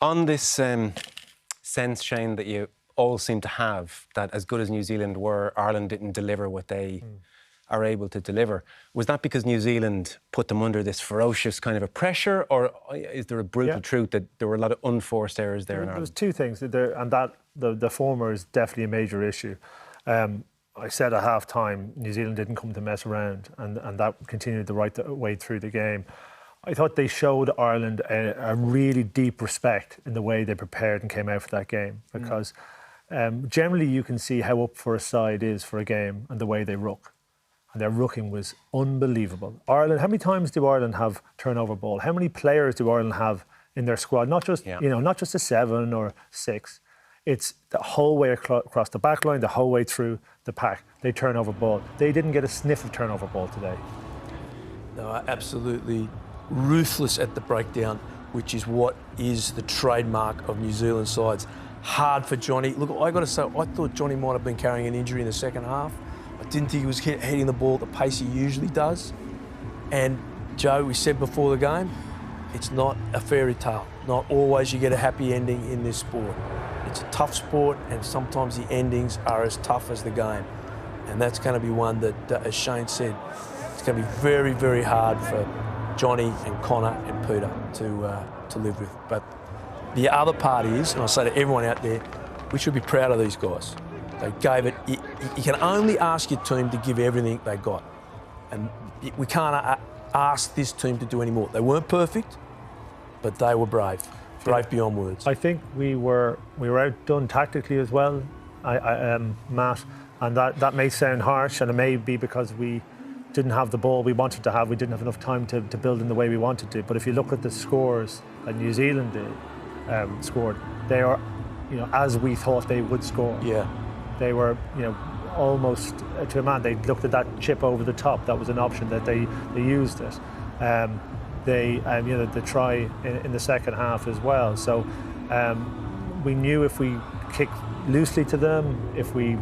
On this sense, Shane, that you all seem to have, that as good as New Zealand were, Ireland didn't deliver what they are able to deliver. Was that because New Zealand put them under this ferocious kind of a pressure, or is there a brutal truth that there were a lot of unforced errors there in Ireland? There's two things, and that the former is definitely a major issue. I said at half-time, New Zealand didn't come to mess around, and that continued the right way through the game. I thought they showed Ireland a really deep respect in the way they prepared and came out for that game, because generally you can see how up for a side is for a game and the way they ruck. And their rucking was unbelievable. Ireland, how many times do Ireland have turnover ball? How many players do Ireland have in their squad? Not just not just a 7 or 6. It's the whole way across the back line, the whole way through the pack. They turn over ball. They didn't get a sniff of turnover ball today. No, absolutely ruthless at the breakdown, which is what is the trademark of New Zealand sides. Hard for Johnny. Look, I got to say, I thought Johnny might have been carrying an injury in the second half. I didn't think he was hitting the ball at the pace he usually does. And Joe, we said before the game, it's not a fairy tale. Not always you get a happy ending in this sport. It's a tough sport, and sometimes the endings are as tough as the game. And that's going to be one that, as Shane said, it's going to be very, very hard for Johnny and Connor and Peter to live with. But the other part is, and I say to everyone out there, we should be proud of these guys. They gave it. You can only ask your team to give everything they got, and we can't ask this team to do any more. They weren't perfect, but they were brave. Brave beyond words. I think we were outdone tactically as well, Matt, and that may sound harsh, and it may be because we didn't have the ball we wanted to have. We didn't have enough time to build in the way we wanted to. But if you look at the scores that New Zealand scored, they are, as we thought they would score. Yeah. They were, almost to a man. They looked at that chip over the top. That was an option that they used it. The try in the second half as well. So we knew if we kicked loosely to them, if we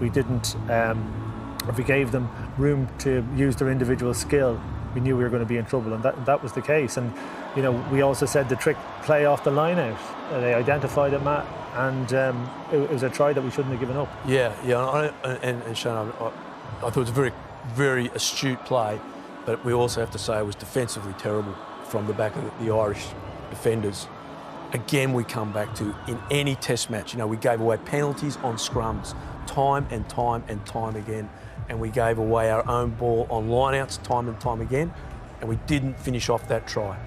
didn't, if we gave them room to use their individual skill, we knew we were going to be in trouble, and that was the case. And we also said the trick play off the line out. They identified it, Matt, and it was a try that we shouldn't have given up. Yeah, and Shane, I thought it was a very, very astute play. But we also have to say it was defensively terrible from the back of the Irish defenders. Again, we come back to, in any test match, we gave away penalties on scrums time and time and time again. And we gave away our own ball on lineouts time and time again. And we didn't finish off that try.